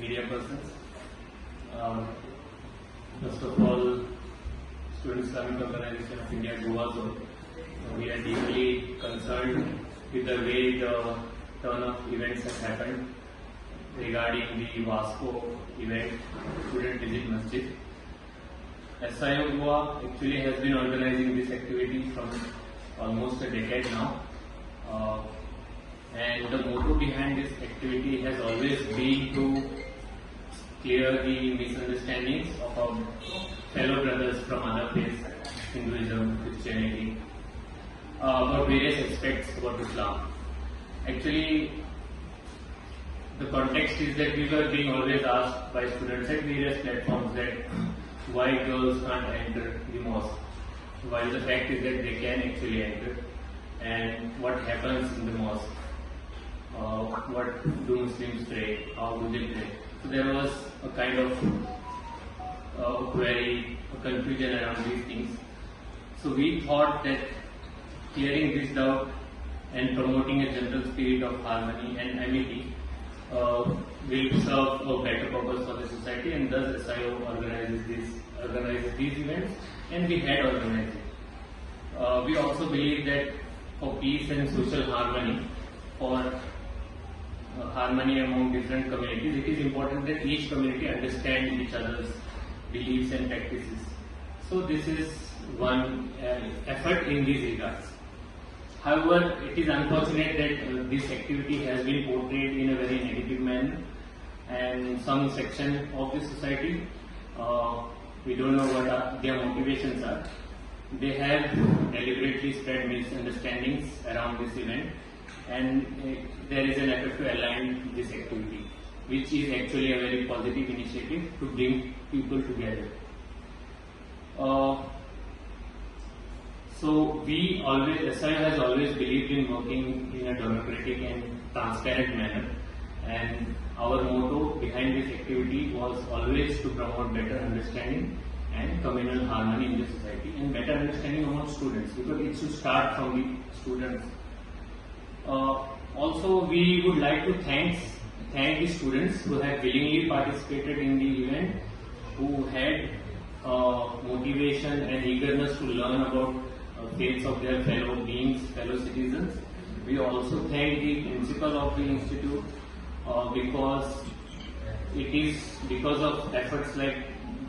media persons. First of all, Student Islamic Organization of India, GOA zone. We are deeply concerned with the way the turn of events has happened regarding the Vasco event, Student Visit Masjid. SIO Goa actually has been organizing this activity from almost a decade now. And the motto behind this activity has always been to clear the misunderstandings of our fellow brothers from other faiths, Hinduism, Christianity, about various aspects about Islam. Actually, the context is that we were being always asked by students at various platforms that why girls can't enter the mosque, while the fact is that they can actually enter, and what happens in the mosque, what do Muslims pray, how do they pray. So there was a kind of query, a confusion around these things. So we thought that clearing this doubt and promoting a general spirit of harmony and amity will serve a better purpose for the society, and thus SIO organizes these events, and we had organized it. We also believe that for peace and social harmony, for harmony among different communities, it is important that each community understands each other's beliefs and practices. So this is one effort in these regards. However, it is unfortunate that this activity has been portrayed in a very negative manner, and some section of the society, we don't know what their motivations are. They have deliberately spread misunderstandings around this event, and there is an effort to align this activity, which is actually a very positive initiative to bring people together. So SIO has always believed in working in a democratic and transparent manner, and our motto behind this activity was always to promote better understanding and communal harmony in the society, and better understanding among students, because it should start from the students. Also, we would like to thank the students who have willingly participated in the event, who had motivation and eagerness to learn about faiths of their fellow beings, fellow citizens. We also thank the principal of the institute because it is because of efforts like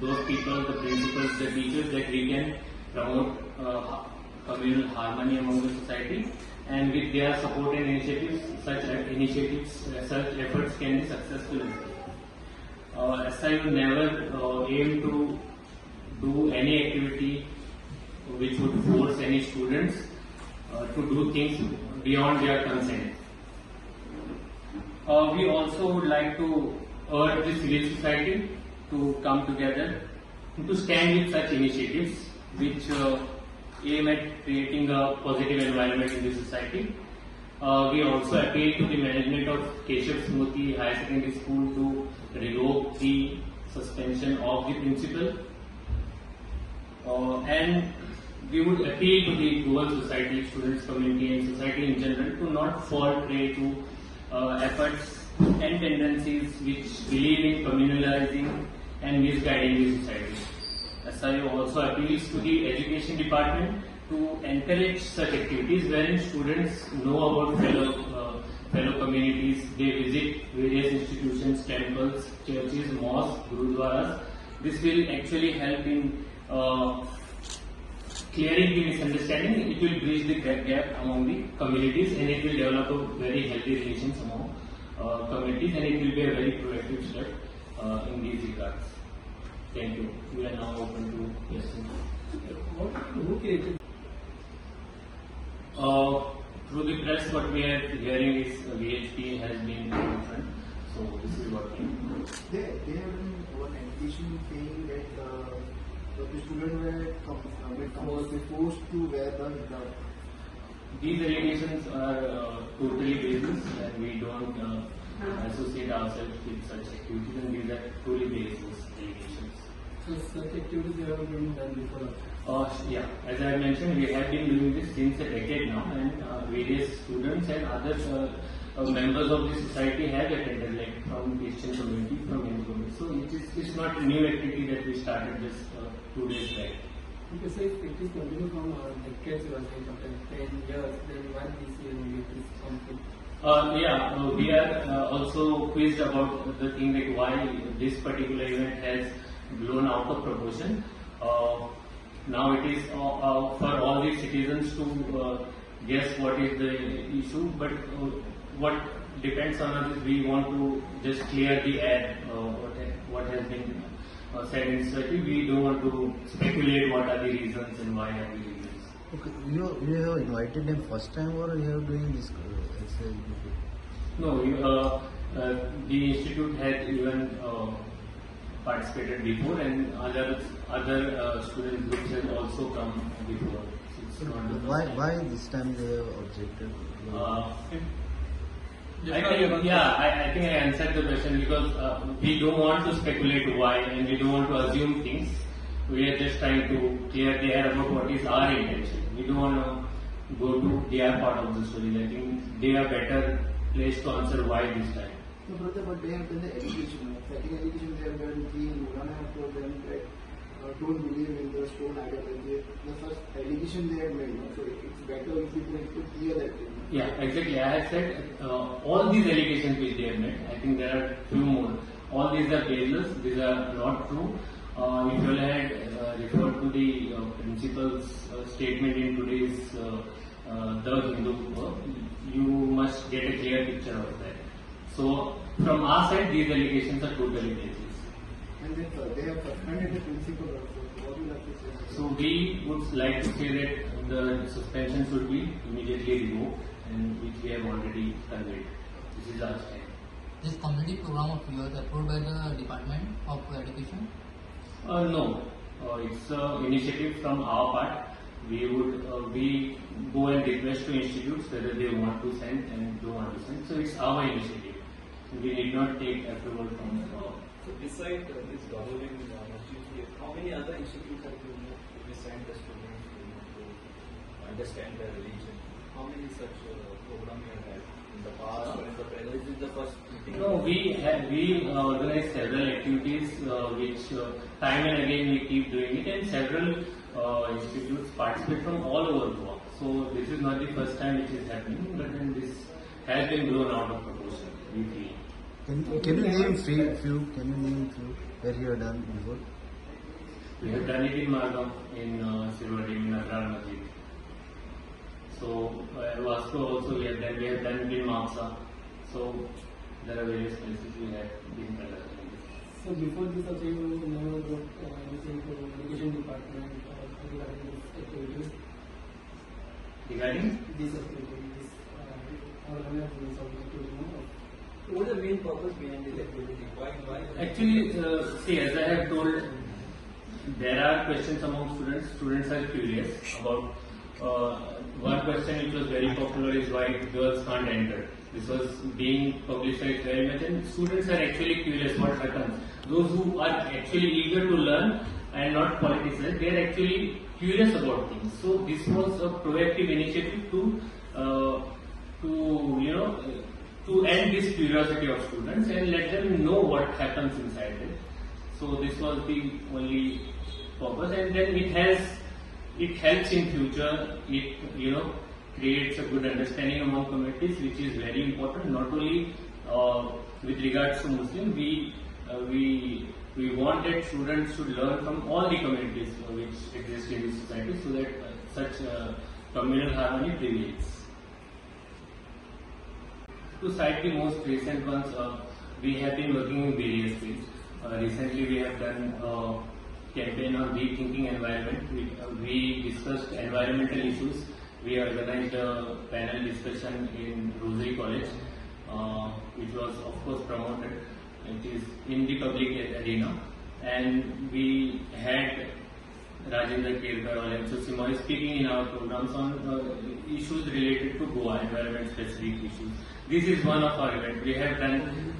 those people, the principals, the teachers, that we can promote communal harmony among the society, and with their support and initiatives, such efforts can be successful. SIO never aim to do any activity which would force any students to do things beyond their consent. We also would like to urge the civil society to come together to stand with such initiatives which aim at creating a positive environment in the society. We also appeal to the management of Keshav Smriti Higher Secondary School to revoke the suspension of the principal, and we would appeal to the Goan society, students community and society in general to not fall prey to efforts and tendencies which believe in communalizing and misguiding the society. SIO also appeals to the education department to encourage such activities wherein students know about fellow communities, they visit various institutions, temples, churches, mosques, gurudwaras. This will actually help in clearing the misunderstanding. It will bridge the gap among the communities, and it will develop a very healthy relations among communities, and it will be a very proactive step in these regards. Thank you. We are now open to questions. Who created? Through the press, what we are hearing is VHP has been different. So this is what we. They have been one allegation saying that the students were forced to wear the hijab. These allegations are totally baseless, and we don't associate ourselves with such activities, and these are truly baseless allegations. So such activities have been done before? Yeah, as I mentioned, we have been doing this since a decade now, and various students and other members of the society have attended, like from Christian community, from is not a new activity that we started just 2 days back. Okay, so if it is continuing from decades, you are saying sometimes 10 years, then why this year only it is complete? We are also quizzed about the thing like why this particular event has blown out of proportion. Now it is for all the citizens to guess what is the issue, but what depends on us is we want to just clear the air, what has been said in society. We don't want to speculate what are the reasons and why are the reasons. Okay, you have invited them first time or you have doing this exercise before? No, the institute had even participated before, and other student groups have also come before. So it's not the first Why this time they have objected? I think I answered the question because we don't want to speculate why and we don't want to assume things. We are just trying to clear the air about what is our intention. We don't want to go to their part of the story. I think they are better placed to answer why this time. No, brother, but they have done the education. Setting education they have done. Mulana have told them that don't believe in the stone ideology. The first allegation they have made. So it's better if we could clear that thing. Yeah, exactly. I have said all these allegations which they have made. I think there are few more. All these are baseless. These are not true. If you had referred to the principal's statement in today's The Hindu, you must get a clear picture of that. So, from our side, these allegations are totally baseless. And then they have suspended the principal also. What do you like to say? So, we would like to say that the suspension should be immediately removed, and which we have already conveyed. This is our stand. This community program of yours approved by the Department of Education? No, it's an initiative from our part. We go and request to institutes whether they want to send and don't want to send. So it's our initiative. We did not take approval from. So beside this governing masjid, how many other institutes have you sent the students to understand their religion? How many such programs you have had in the past or in the present? This is the first meeting. No, we organize several activities which time and again we keep doing it, and several institutes participate from all over Goa. So this is not the first time it is happening, but then this has been blown out of proportion. We feel. Can you name few? Can you name few where you have done before? We have done it in Margam, in Silvadi, in Agrar Masjid. So Vasco also we have done it in Maksa. So there are various places we have been conducting this. So before this also you never got anything to education department regarding this activities? Regarding? This activity, organizing some activity, no? What is the main purpose behind this activity? Why? Actually, see, as I have told, there are questions among students. Students are curious about one question which was very popular is why girls can't enter. This was being publicized very much, and students are actually curious what happens. Those who are actually eager to learn and not politicized, they are actually curious about things. So this was a proactive initiative to end this curiosity of students and let them know what happens inside it. So this was the only purpose, and then it helps in future. It creates a good understanding among communities, which is very important. Not only with regards to Muslim, we want that students should learn from all the communities which exist in this society, so that such communal harmony prevails. To cite the most recent ones, we have been working in various fields. Recently, we have done a campaign on rethinking environment. We discussed environmental issues. We organized a panel discussion in Rosary College, which was of course promoted. It is in the public arena, and we had Rajendra Kerkar and Susima speaking in our programs on issues related to Goa, environment specific issues. This is one of our events. We have done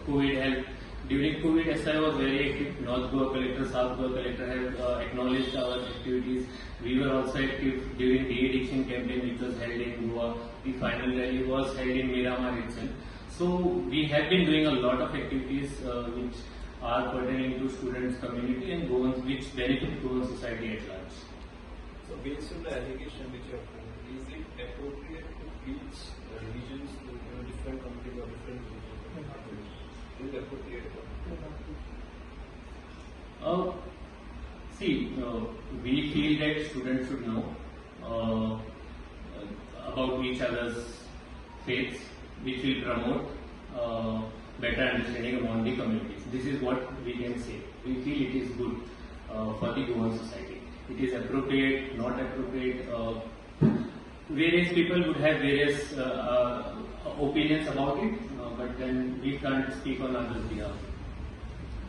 COVID help. During COVID, SI was very active. North Goa Collector, South Goa Collector have acknowledged our activities. We were also active during de-addiction campaign which was held in Goa. The final rally was held in Miramar itself. So we have been doing a lot of activities which are pertaining to students' community and Goans, which benefit Goan society at large. So based on the allegation which you have put, is it appropriate to teach religions to different countries or different religions? Is it appropriate? We feel that students should know about each other's faiths, which will promote better understanding among the communities. This is what we can say. We feel it is good for the Goan society. It is appropriate, not appropriate. Various people would have various opinions about it, but then we can't speak on others' behalf.